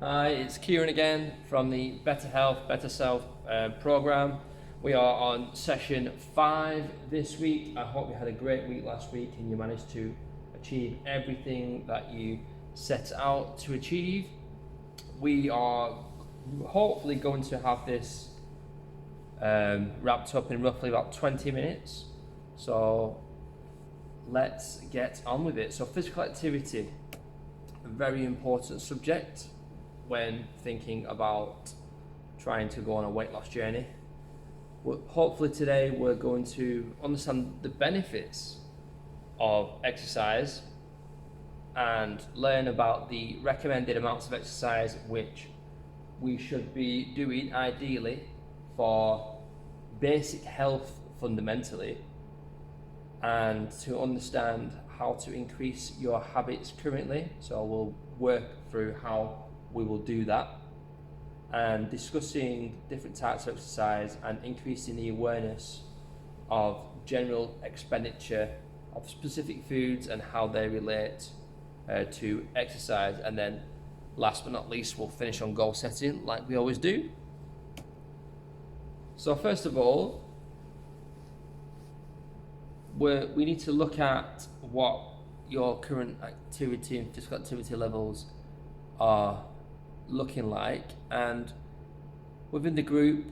Hi, it's Kieran again from the Better Health, Better Self program. We are on session 5 this week. I hope you had a great week last week and you managed to achieve everything that you set out to achieve. We are hopefully going to have this wrapped up in roughly about 20 minutes. So let's get on with it. So physical activity, a very important subject when thinking about trying to go on a weight loss journey. Hopefully today we're going to understand the benefits of exercise and learn about the recommended amounts of exercise which we should be doing ideally for basic health fundamentally, and to understand how to increase your habits currently. So we'll work through how we will do that, and discussing different types of exercise and increasing the awareness of general expenditure of specific foods and how they relate to exercise. And then last but not least, we'll finish on goal setting like we always do. So first of all, we need to look at what your current activity and physical activity levels are looking like, and within the group,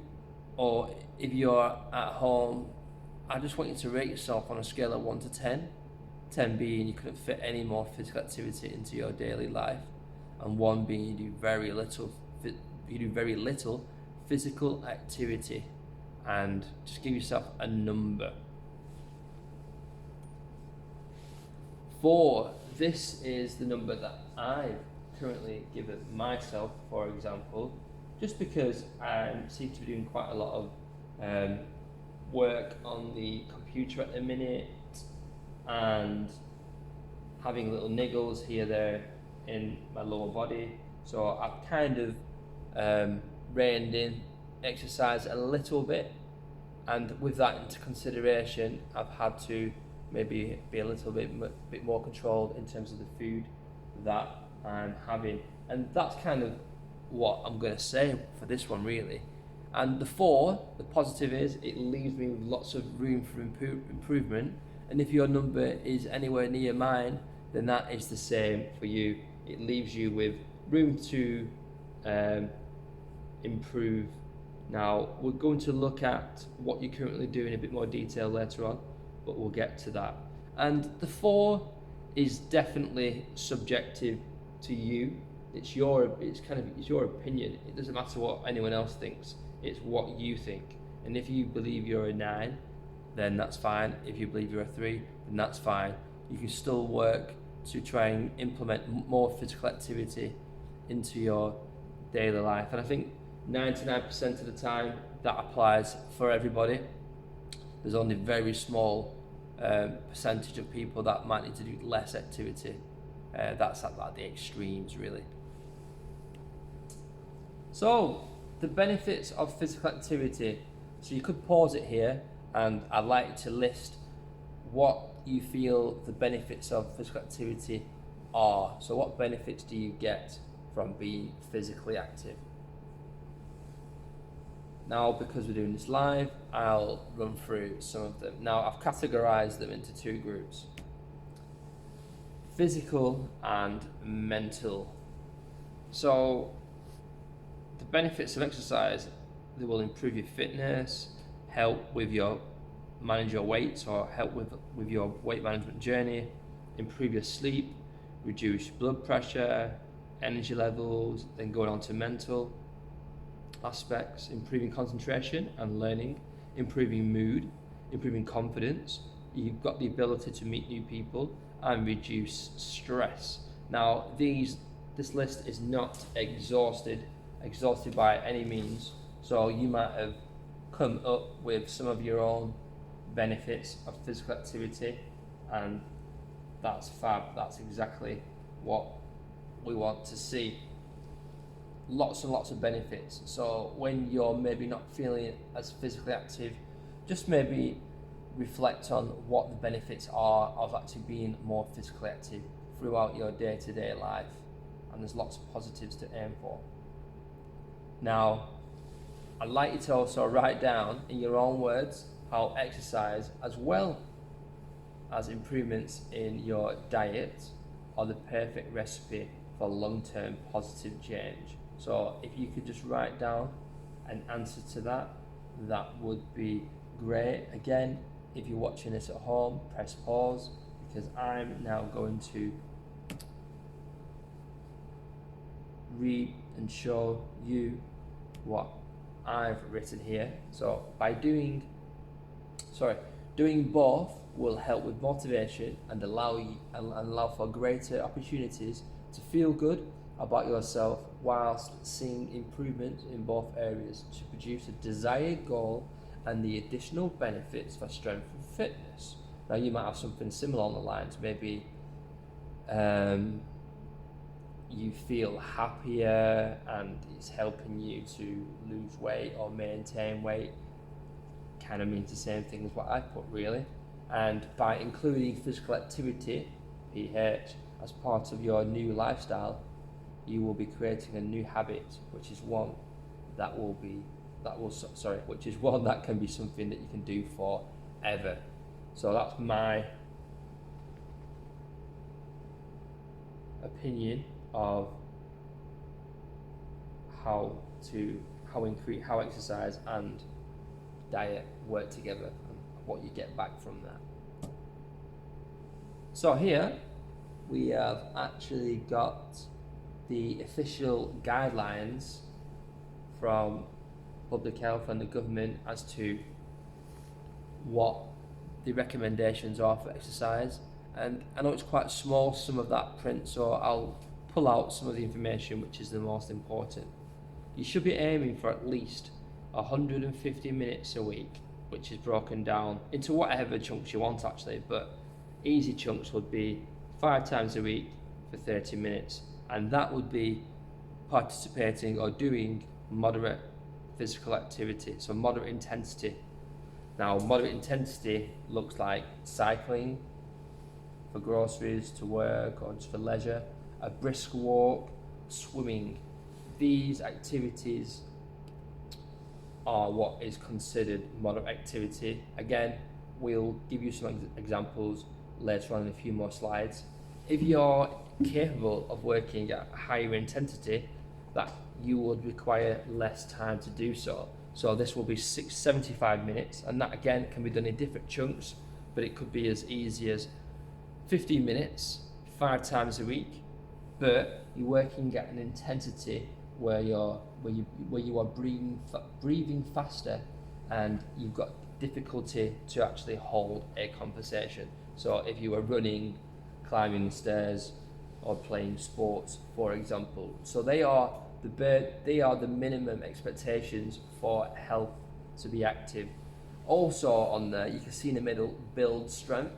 or if you're at home, I just want you to rate yourself on a scale of 1 to 10, 10 being you couldn't fit any more physical activity into your daily life, and 1 being you do very little physical activity. And just give yourself a number. 4, this is the number that I currently give it myself, for example, just because I seem to be doing quite a lot of work on the computer at the minute and having little niggles here there in my lower body. So I've kind of reined in exercise a little bit, and with that into consideration, I've had to maybe be a little bit more controlled in terms of the food that I'm having. And that's kind of what I'm going to say for this one, really. And the 4, the positive is it leaves me with lots of room for improvement. And if your number is anywhere near mine, then that is the same for you. It leaves you with room to improve. Now, we're going to look at what you're currently doing in a bit more detail later on, but we'll get to that. And the 4 is definitely subjective to you. It's your opinion. It doesn't matter what anyone else thinks. It's what you think. And if you believe you're a 9, then that's fine. If you believe you're a 3, then that's fine. You can still work to try and implement more physical activity into your daily life. And I think 99% of the time that applies for everybody. There's only a very small percentage of people that might need to do less activity. That's at like the extremes, really. So the benefits of physical activity. So you could pause it here, and I'd like to list what you feel the benefits of physical activity are. So what benefits do you get from being physically active? Now, because we're doing this live, I'll run through some of them. Now, I've categorized them into 2 groups: physical and mental. So the benefits of exercise, they will improve your fitness, help with manage your weight, or help with your weight management journey, improve your sleep, reduce blood pressure, energy levels, then going on to mental aspects, improving concentration and learning, improving mood, improving confidence. You've got the ability to meet new people and reduce stress. Now, this list is not exhausted by any means, so you might have come up with some of your own benefits of physical activity, and that's fab. That's exactly what we want to see. Lots and lots of benefits. So when you're maybe not feeling as physically active, just maybe reflect on what the benefits are of actually being more physically active throughout your day-to-day life. and there's lots of positives to aim for. Now, I'd like you to also write down in your own words how exercise, as well as improvements in your diet, are the perfect recipe for long-term positive change. So if you could just write down an answer to that, that would be great. Again, if you're watching this at home, press pause, because I'm now going to read and show you what I've written here. So by doing both will help with motivation and allow for greater opportunities to feel good about yourself whilst seeing improvements in both areas to produce a desired goal and the additional benefits for strength and fitness. Now you might have something similar on the lines, maybe you feel happier and it's helping you to lose weight or maintain weight. Kind of means the same thing as what I put, really. And by including physical activity, PH, as part of your new lifestyle, you will be creating a new habit, which is one that can be something that you can do forever. So that's my opinion of how exercise and diet work together and what you get back from that. So here we have actually got the official guidelines from public health and the government as to what the recommendations are for exercise. And I know it's quite small, some of that print, so I'll pull out some of the information which is the most important. You should be aiming for at least 150 minutes a week, which is broken down into whatever chunks you want actually, but easy chunks would be 5 times a week for 30 minutes, and that would be participating or doing moderate physical activity, so moderate intensity. Now, moderate intensity looks like cycling for groceries, to work, or just for leisure, a brisk walk, swimming. These activities are what is considered moderate activity. Again, we'll give you some examples later on in a few more slides. If you're capable of working at higher intensity, that you would require less time to do so. So this will be 75 minutes, and that again can be done in different chunks, but it could be as easy as 15 minutes, 5 times a week, but you're working at an intensity where you are breathing faster, and you've got difficulty to actually hold a conversation. So if you are running, climbing stairs, or playing sports, for example. So they are the minimum expectations for health to be active. Also on there, you can see in the middle, build strength.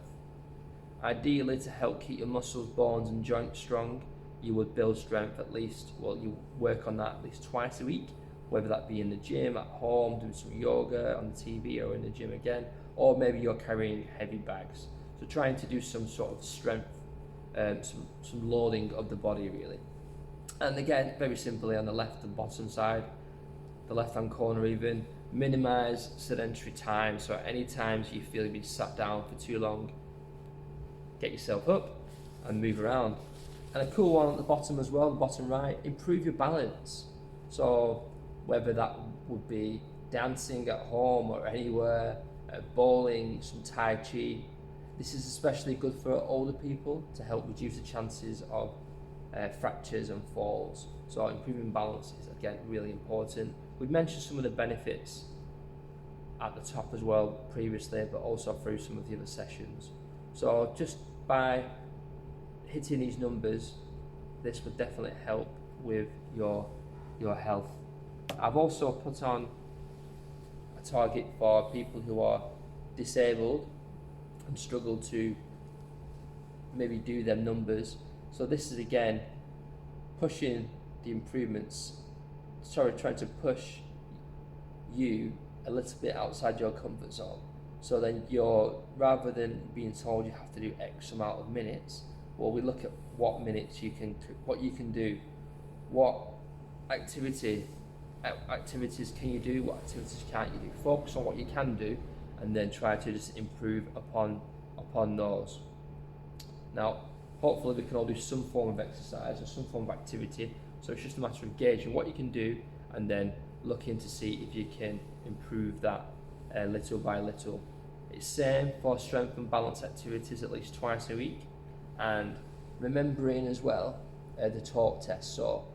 Ideally, to help keep your muscles, bones and joints strong, you would build strength you work on that at least twice a week, whether that be in the gym, at home, doing some yoga, on the TV, or in the gym again, or maybe you're carrying heavy bags. So trying to do some sort of strength, some loading of the body really. And again, very simply on the left and bottom side, the left hand corner even, minimize sedentary time. So at any times you feel you've been sat down for too long, get yourself up and move around. And a cool one at the bottom as well, the bottom right, improve your balance. So whether that would be dancing at home or anywhere, bowling, some Tai Chi. This is especially good for older people to help reduce the chances of fractures and falls. So improving balance is again really important. We've mentioned some of the benefits at the top as well previously, but also through some of the other sessions. So just by hitting these numbers, this would definitely help with your health. I've also put on a target for people who are disabled and struggle to maybe do their numbers. So this is again pushing the improvements, trying to push you a little bit outside your comfort zone. So then rather than being told you have to do X amount of minutes, Well, we look at what minutes what you can do, what activities can you do, what activities can't you do. Focus on what you can do, and then try to just improve upon those. Now, hopefully we can all do some form of exercise or some form of activity, so it's just a matter of gauging what you can do and then looking to see if you can improve that little by little. It's same for strength and balance activities at least twice a week, and remembering as well the talk test. So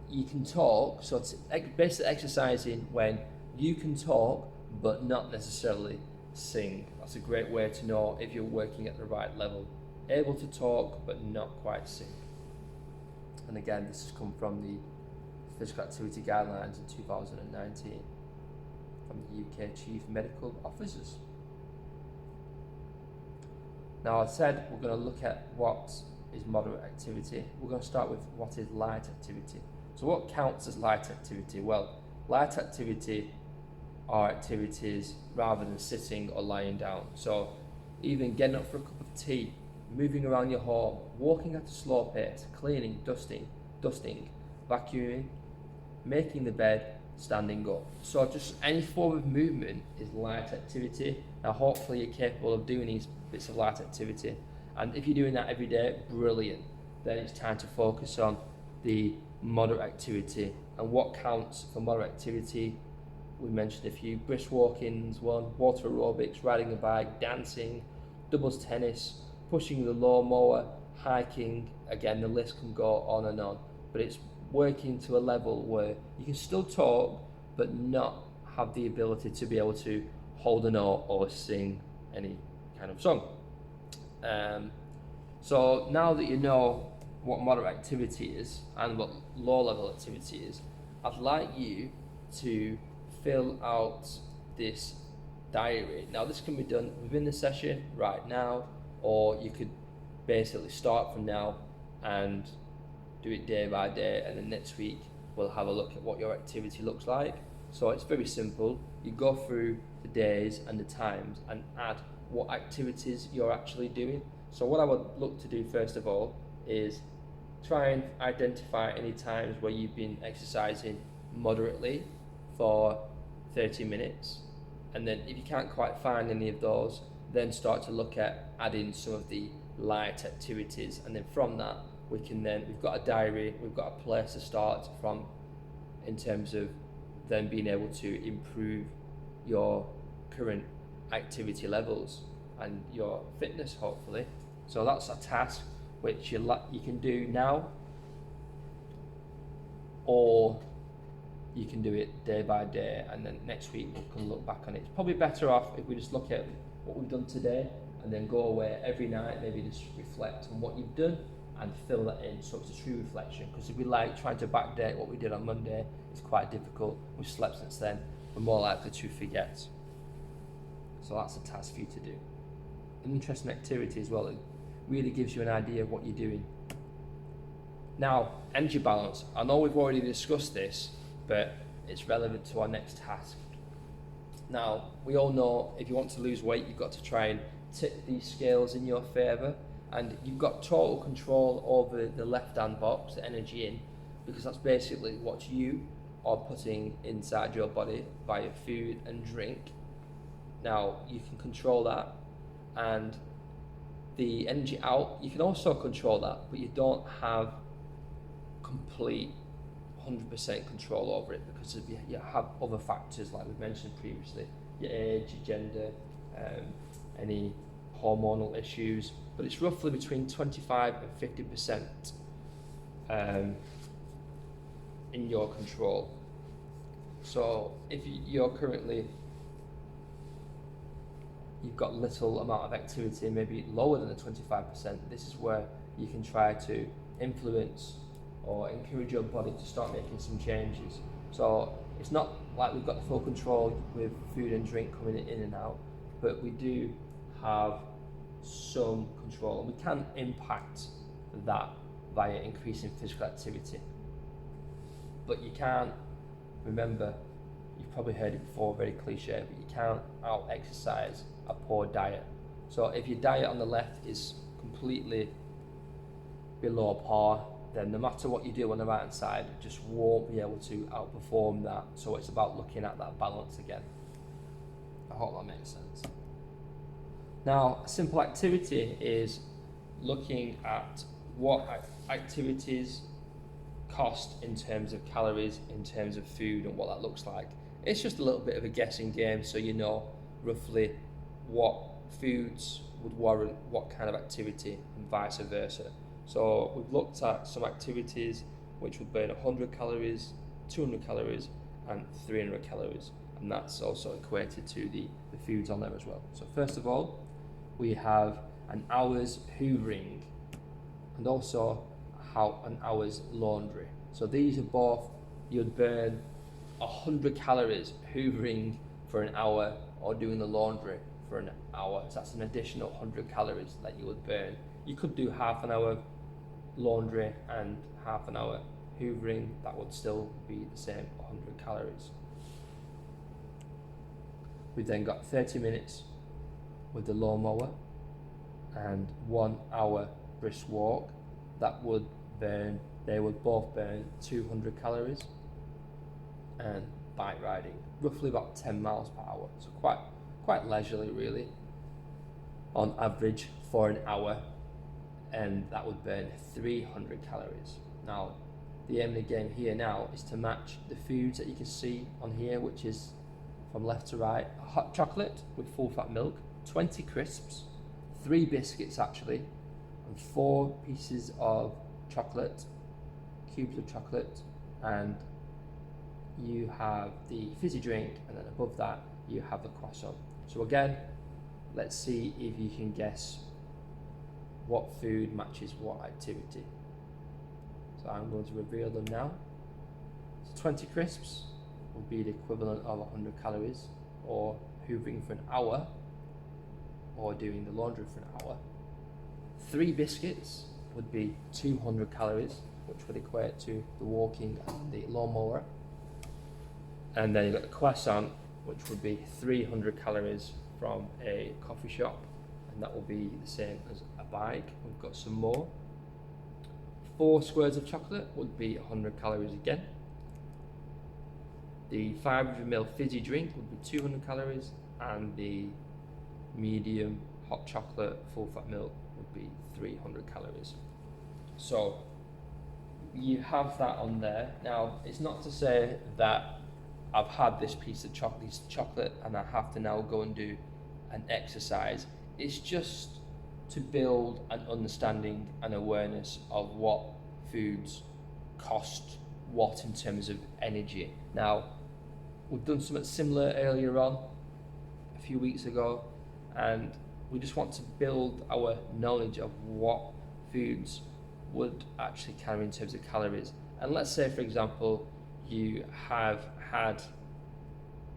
you can talk, so it's basically exercising when you can talk but not necessarily sing. That's a great way to know if you're working at the right level. Able to talk but not quite sing. And again, this has come from the Physical Activity Guidelines in 2019 from the UK Chief Medical Officers. Now, I said we're going to look at what is moderate activity. We're going to start with what is light activity. So what counts as light activity? Well, light activity are activities rather than sitting or lying down. So even getting up for a cup of tea, moving around your home, walking at a slow pace, cleaning, dusting, vacuuming, making the bed, standing up. So just any form of movement is light activity. Now hopefully you're capable of doing these bits of light activity, and if you're doing that every day, brilliant. Then it's time to focus on the moderate activity. And what counts for moderate activity? We mentioned a few: brisk walkings, water aerobics, riding a bike, dancing, doubles tennis, pushing the lawnmower, hiking. Again, the list can go on and on, but it's working to a level where you can still talk but not have the ability to be able to hold a note or sing any kind of song. So now that you know what moderate activity is and what low level activity is, I'd like you to fill out this diary. Now this can be done within the session right now, or you could basically start from now and do it day by day, and then next week we'll have a look at what your activity looks like. So it's very simple. You go through the days and the times and add what activities you're actually doing. So what I would look to do first of all is try and identify any times where you've been exercising moderately for 30 minutes. And then if you can't quite find any of those, then start to look at adding some of the light activities. And then from that, we've got a diary, we've got a place to start from in terms of then being able to improve your current activity levels and your fitness, hopefully. So that's a task which you can do now, or you can do it day by day, and then next week we can look back on it. It's probably better off if we just look at what we've done today and then go away every night, maybe just reflect on what you've done and fill that in, so it's a true reflection. Because if we like trying to backdate what we did on Monday, it's quite difficult. We've slept since then, we're more likely to forget. So that's a task for you to do. An interesting activity as well. It really gives you an idea of what you're doing. Now, energy balance. I know we've already discussed this, but it's relevant to our next task. Now, we all know if you want to lose weight, you've got to try and tip these scales in your favour, and you've got total control over the left-hand box, the energy in, because that's basically what you are putting inside your body via food and drink. Now, you can control that, and the energy out, you can also control that, but you don't have complete 100% control over it, because you have other factors like we mentioned previously, your age, your gender, any hormonal issues, but it's roughly between 25 and 50% in your control. So if you're currently, you've got little amount of activity, maybe lower than the 25%, this is where you can try to influence or encourage your body to start making some changes. So it's not like we've got full control with food and drink coming in and out, but we do have some control, and we can impact that via increasing physical activity. But you can't, remember, you've probably heard it before, very cliche, but you can't out-exercise a poor diet. So if your diet on the left is completely below par, then no matter what you do on the right hand side, it just won't be able to outperform that. So it's about looking at that balance again. I hope that makes sense. Now, a simple activity is looking at what activities cost in terms of calories, in terms of food, and what that looks like. It's just a little bit of a guessing game, so you know roughly what foods would warrant what kind of activity and vice versa. So we've looked at some activities which would burn 100 calories, 200 calories and 300 calories, and that's also equated to the foods on there as well. So first of all, we have an hour's hoovering and also an hour's laundry. So these are both, you'd burn 100 calories hoovering for an hour or doing the laundry for an hour. So that's an additional 100 calories that you would burn. You could do half an hour laundry and half an hour hoovering. That would still be the same 100 calories. We've then got 30 minutes with the lawnmower and 1 hour brisk walk. They would both burn 200 calories. And bike riding, roughly about 10 miles per hour, so quite leisurely really on average for an hour, and that would burn 300 calories. Now the aim of the game here now is to match the foods that you can see on here, which is from left to right: a hot chocolate with full fat milk, 20 crisps, 3 biscuits actually, and 4 pieces of chocolate, cubes of chocolate, and you have the fizzy drink, and then above that you have the croissant. So again, let's see if you can guess what food matches what activity. So I'm going to reveal them now. So 20 crisps will be the equivalent of 100 calories, or hoovering for an hour, or doing the laundry for an hour. 3 biscuits would be 200 calories, which would equate to the walking and the lawnmower. And then you've got the croissant, which would be 300 calories from a coffee shop, and that will be the same as a bike. We've got some more. 4 squares of chocolate would be 100 calories again. The 500ml fizzy drink would be 200 calories, and the medium hot chocolate full fat milk would be 300 calories. So you have that on there. Now, it's not to say that I've had this piece of chocolate and I have to now go and do an exercise. It's just to build an understanding and awareness of what foods cost what in terms of energy. Now, we've done something similar earlier on, a few weeks ago, and we just want to build our knowledge of what foods would actually carry in terms of calories. And let's say, for example, you have had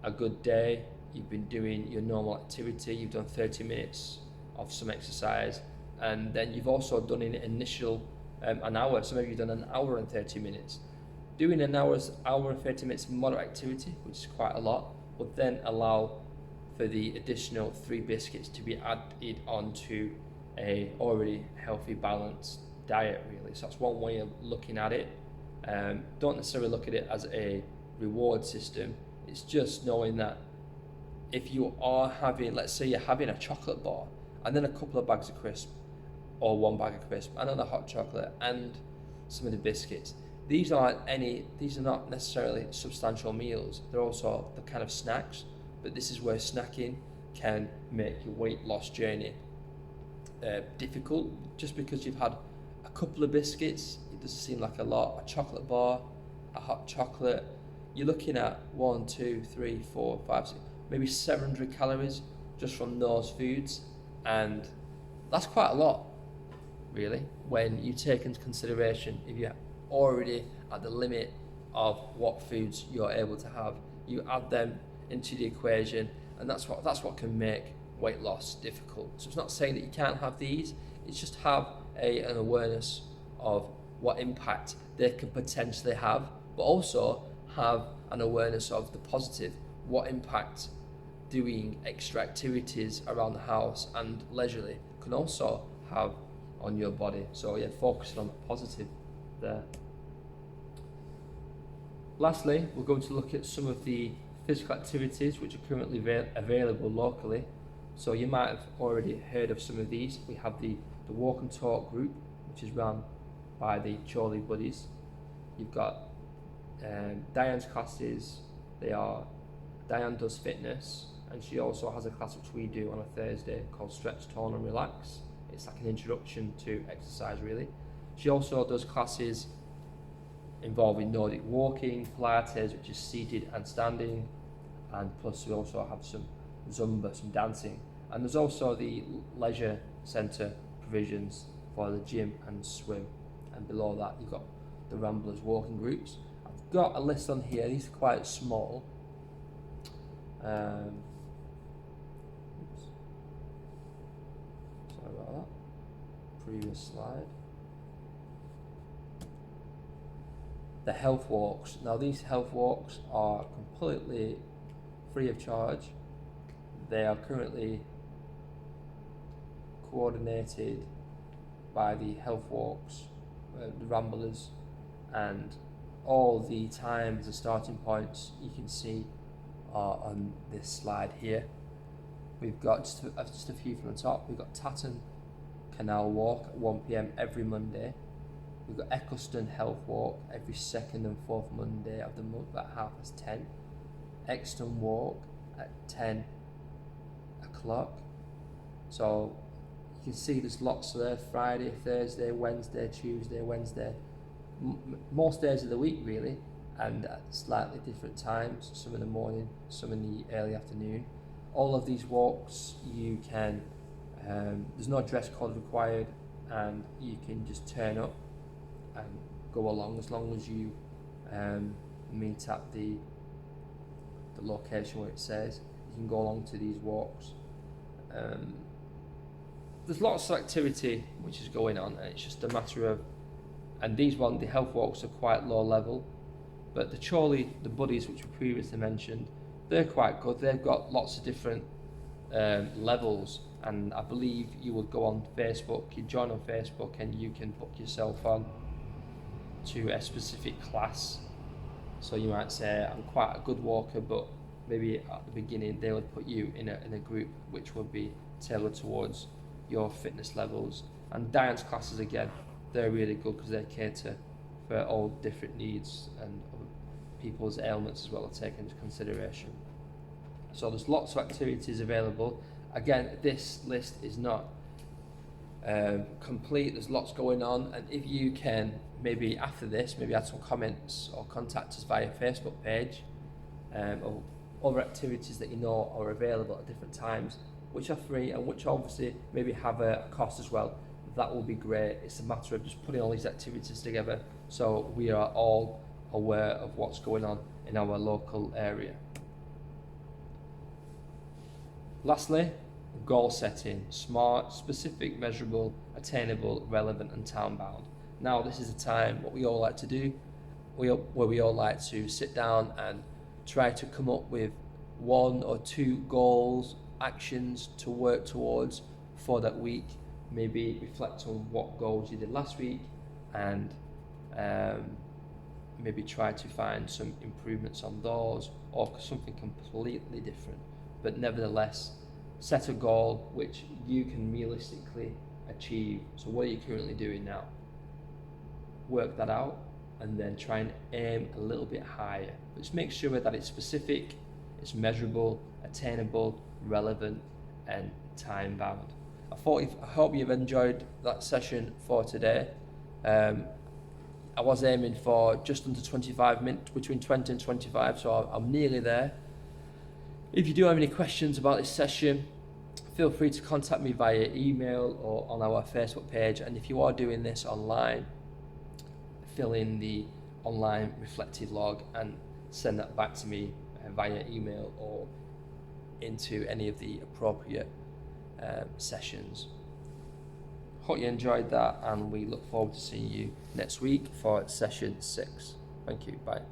a good day, you've been doing your normal activity, you've done 30 minutes of some exercise, and then you've also done an initial an hour, so maybe you've done an hour and 30 minutes. Doing an hour and 30 minutes moderate activity, which is quite a lot, would then allow for the additional 3 biscuits to be added onto a already healthy, balanced diet really. So that's one way of looking at it. Don't necessarily look at it as a reward system. It's just knowing that if you are having, let's say you're having a chocolate bar and then a couple of bags of crisp, or 1 bag of crisp, and then the hot chocolate and some of the biscuits, these are not necessarily substantial meals. They're also the kind of snacks, but this is where snacking can make your weight loss journey difficult. Just because you've had a couple of biscuits, it doesn't seem like a lot. A chocolate bar, a hot chocolate, you're looking at 1, 2, 3, 4, 5, 6, maybe 700 calories just from those foods, and that's quite a lot really when you take into consideration if you're already at the limit of what foods you're able to have. You add them into the equation, and that's what can make weight loss difficult. So it's not saying that you can't have these, it's just have an awareness of what impact they can potentially have, but also have an awareness of the positive, what impact doing extra activities around the house and leisurely can also have on your body. So yeah, focusing on the positive there. Lastly, we're going to look at some of the physical activities which are currently available locally. So you might have already heard of some of these. We have the walk and talk group, which is run by the Chorley Buddies. You've got Diane's classes. They are Diane does fitness, and she also has a class which we do on a Thursday called Stretch, Tone and Relax. It's like an introduction to exercise really. She also does classes involving Nordic walking, Pilates, which is seated and standing, and plus we also have some Zumba, some dancing. And there's also the leisure centre provisions for the gym and swim. And below that you've got the Ramblers walking groups. I've got a list on here, these are quite small. Sorry about that. Previous slide. The health walks. Now these health walks are completely free of charge. They are currently coordinated by the health walks, the Ramblers, and all the times, the starting points you can see are on this slide here. We've got just a few from the top. We've got Tatton Canal Walk at 1 PM every Monday. We've got Eccleston Health Walk every second and fourth Monday of the month at 10:30. Exton Walk at 10 o'clock. So you can see there's lots there: Friday, Thursday, Wednesday, Tuesday, Wednesday. Most days of the week really, and at slightly different times, some in the morning, some in the early afternoon. All of these walks you can, there's no dress code required, and you can just turn up and go along as long as you meet at the location where it says. You can go along to these walks. There's lots of activity which is going on, and it's just a matter of, and the health walks are quite low level, but the Chorley, the Buddies which we previously mentioned, they're quite good. They've got lots of different levels, and I believe you would go on Facebook, you join on Facebook and you can book yourself on to a specific class. So you might say, I'm quite a good walker, but maybe at the beginning they would put you in a group which would be tailored towards your fitness levels. And Diane's classes again, they're really good because they cater for all different needs, and people's ailments as well are taken into consideration. So there's lots of activities available. Again, this list is not complete. There's lots going on, and if you can maybe after this maybe add some comments or contact us via Facebook page, or other activities that you know are available at different times which are free and which obviously maybe have a cost as well, that will be great. It's a matter of just putting all these activities together so we are all aware of what's going on in our local area. Lastly, goal setting: smart, specific, measurable, attainable, relevant and town bound. Now this is a time what we all like to do, where we all like to sit down and try to come up with 1 or 2 goals, actions to work towards for that week. Maybe reflect on what goals you did last week, and maybe try to find some improvements on those, or something completely different. But nevertheless, set a goal which you can realistically achieve. So what are you currently doing now? Work that out and then try and aim a little bit higher. But just make sure that it's specific, it's measurable, attainable, relevant and time bound. I hope you've enjoyed that session for today. I was aiming for just under 25 minutes, between 20 and 25, so I'm nearly there. If you do have any questions about this session, feel free to contact me via email or on our Facebook page. And if you are doing this online, fill in the online reflective log and send that back to me via email or into any of the appropriate sessions. Hope you enjoyed that, and we look forward to seeing you next week for session 6. Thank you. Bye.